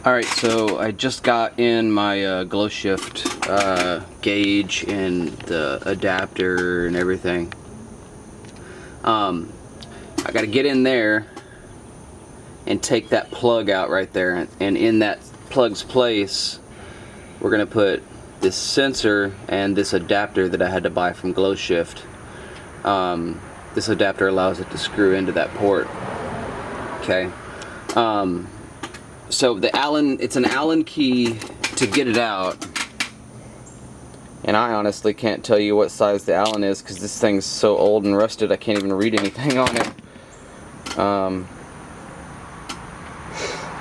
Alright, so I just got in my Glowshift gauge and the adapter and everything. I gotta get in there and take that plug out right there, and in that plug's place we're gonna put this sensor and this adapter that I had to buy from Glowshift. This adapter allows it to screw into that port. Okay. So it's an Allen key to get it out, and I honestly can't tell you what size the Allen is because this thing's so old and rusted I can't even read anything on it.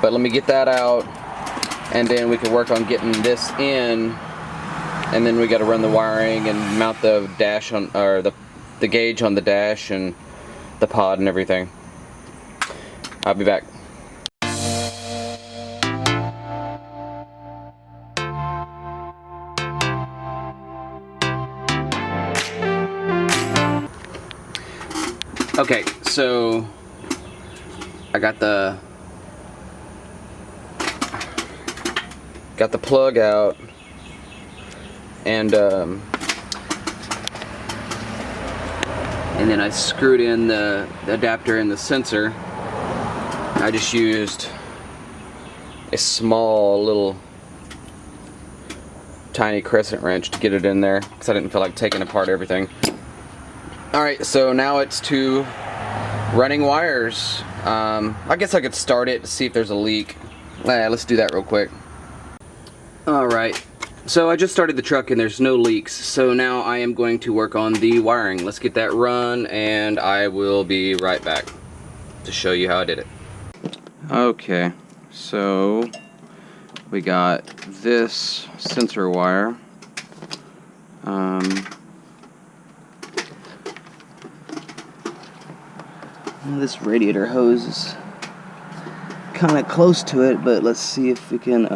But let me get that out, and then we can work on getting this in, and then we got to run the wiring and mount the dash on, or the gauge on the dash and the pod and everything. I'll be back. Okay, so I got the plug out, and then I screwed in the adapter and the sensor. I just used a small little tiny crescent wrench to get it in there because I didn't feel like taking apart everything. Alright, so now it's to running wires. I guess I could start it to see if there's a leak. Let's do that real quick. Alright, so I just started the truck and there's no leaks, so now I am going to work on the wiring. Let's get that run and I will be right back to show you how I did it. Okay, so we got this sensor wire. This radiator hose is kind of close to it, but let's see if we can,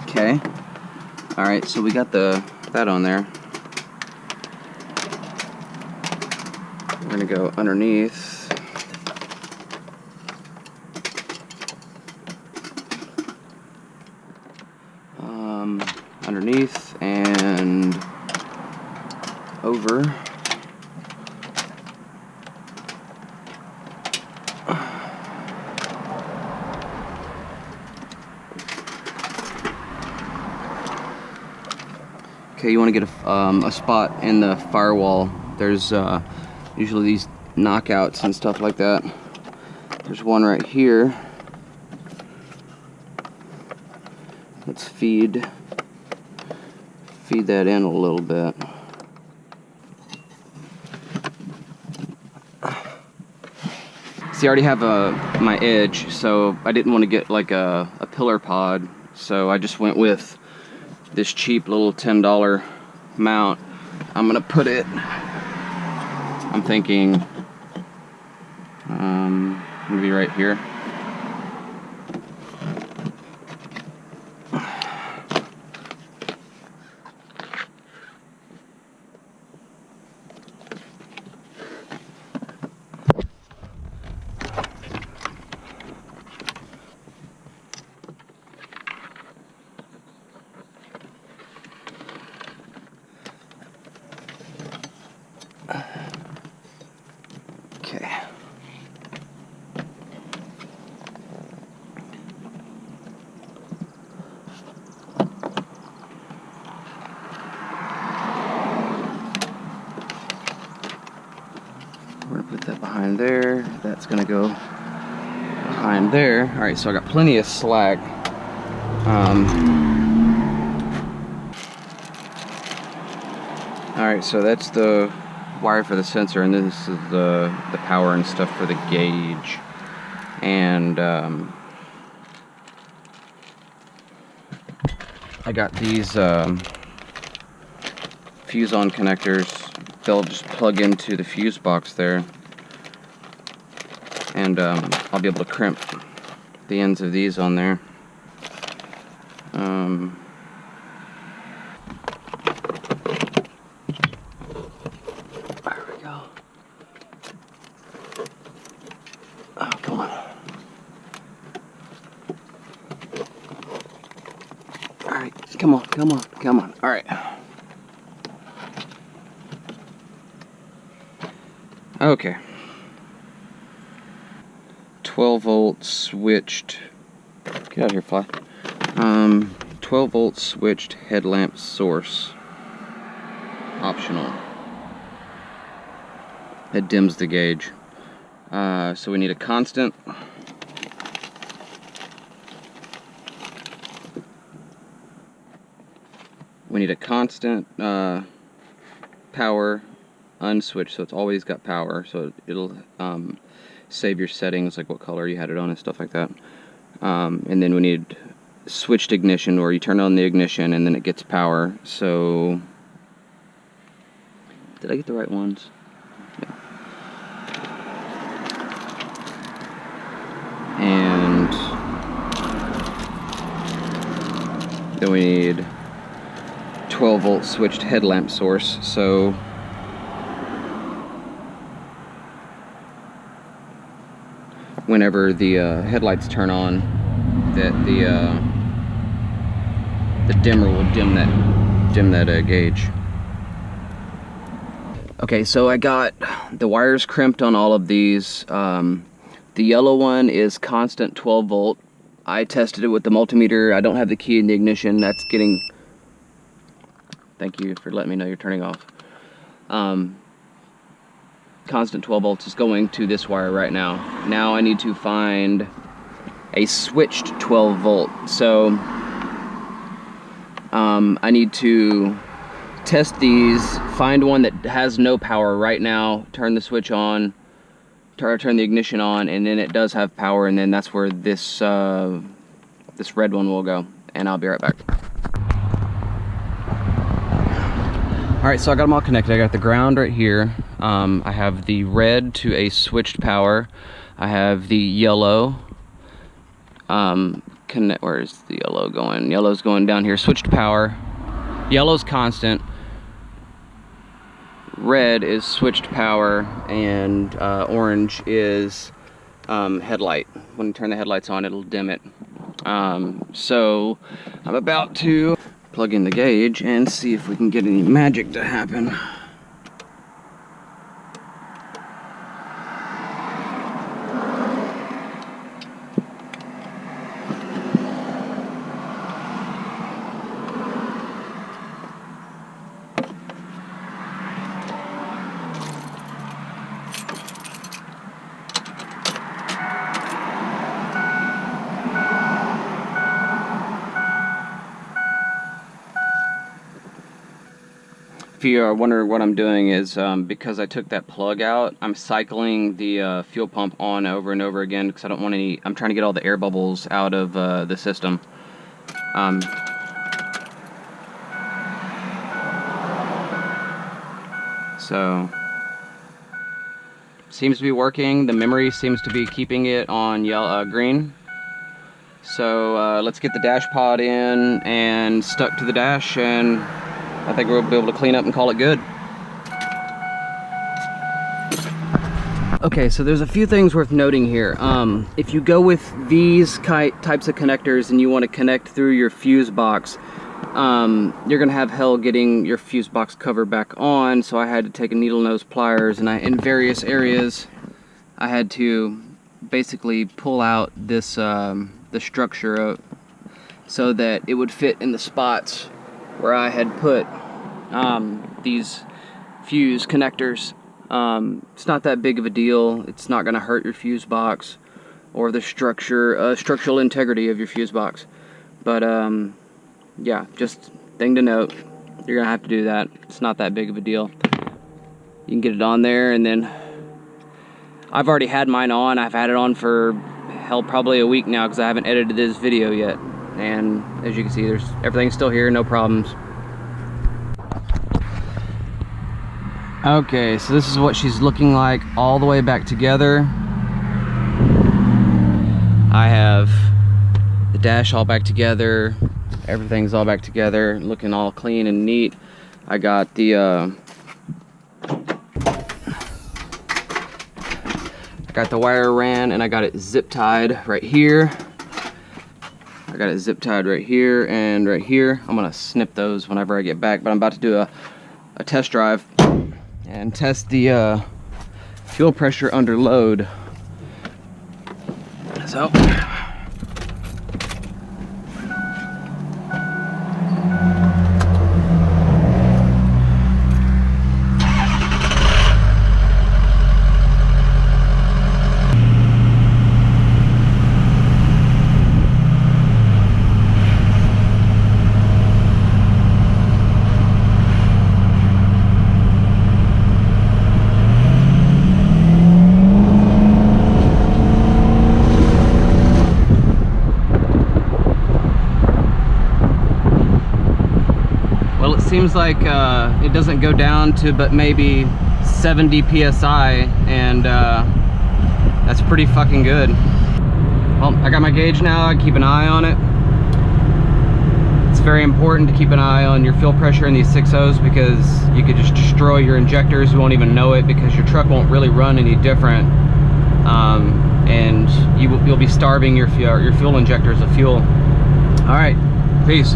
okay. Alright, so we got that on there. We're gonna go underneath. Underneath and over. Okay, you want to get a spot in the firewall. There's usually these knockouts and stuff like that. There's one right here. Let's feed that in a little bit. See, I already have my edge, so I didn't want to get like a pillar pod, so I just went with this cheap little $10 mount. I'm gonna put it, I'm thinking maybe right here. Okay. We're gonna put that behind there. That's gonna go behind there. All right, so I got plenty of slack. All right, so that's the wire for the sensor, and this is the power and stuff for the gauge. And I got these fuse-on connectors. They'll just plug into the fuse box there, and I'll be able to crimp the ends of these on there. There we go. Oh, come on. Come on, come on, come on. All right. Okay. 12 volt switched. Get out of here, fly. 12 volt switched headlamp source. Optional. It dims the gauge. So we need a constant. We need a constant power unswitched, so it's always got power, so it'll save your settings, like what color you had it on and stuff like that. And then we need switched ignition, where you turn on the ignition and then it gets power. So did I get the right ones? Yeah. And then we need 12 volt switched headlamp source. So whenever the headlights turn on, that the dimmer will dim that gauge. Okay, so I got the wires crimped on all of these. The yellow one is constant 12 volt. I tested it with the multimeter. I don't have the key in the ignition. That's getting... Thank you for letting me know you're turning off. Constant 12 volts is going to this wire right now. Now I need to find a switched 12 volt. So I need to test these, find one that has no power right now, turn the switch on, turn the ignition on, and then it does have power, and then that's where this this red one will go. And I'll be right back. Alright, so I got them all connected. I got the ground right here. I have the red to a switched power. I have the yellow. Where's the yellow going? Yellow's going down here. Switched power. Yellow's constant. Red is switched power, and orange is headlight. When you turn the headlights on, it'll dim it. So I'm about to plug in the gauge and see if we can get any magic to happen. If you are wondering what I'm doing, is because I took that plug out, I'm cycling the fuel pump on over and over again because I don't want any. I'm trying to get all the air bubbles out of the system. So seems to be working. The memory seems to be keeping it on yellow, green. So let's get the dash pod in and stuck to the dash, and I think we'll be able to clean up and call it good. Okay, so there's a few things worth noting here. If you go with these types of connectors and you want to connect through your fuse box, you're gonna have hell getting your fuse box cover back on. So I had to take a needle nose pliers, and in various areas I had to basically pull out this the structure so that it would fit in the spots where I had put these fuse connectors. It's not that big of a deal. It's not going to hurt your fuse box or the structural integrity of your fuse box. But yeah, just thing to note. You're going to have to do that. It's not that big of a deal. You can get it on there, and then I've already had mine on. I've had it on for hell, probably a week now, because I haven't edited this video yet. And as you can see, everything's still here, no problems. Okay, so this is what she's looking like all the way back together. I have the dash all back together. Everything's all back together, looking all clean and neat. I got the wire ran, and I got it zip tied right here. I I got it zip tied right here and right here. I'm gonna snip those whenever I get back, but I'm about to do a test drive and test the fuel pressure under load. So seems like it doesn't go down to but maybe 70 psi, and that's pretty fucking good. Well, I got my gauge now. I keep an eye on it. It's very important to keep an eye on your fuel pressure in these 6.0s because you could just destroy your injectors. You won't even know it because your truck won't really run any different, and you'll be starving your fuel injectors of fuel. All right, peace.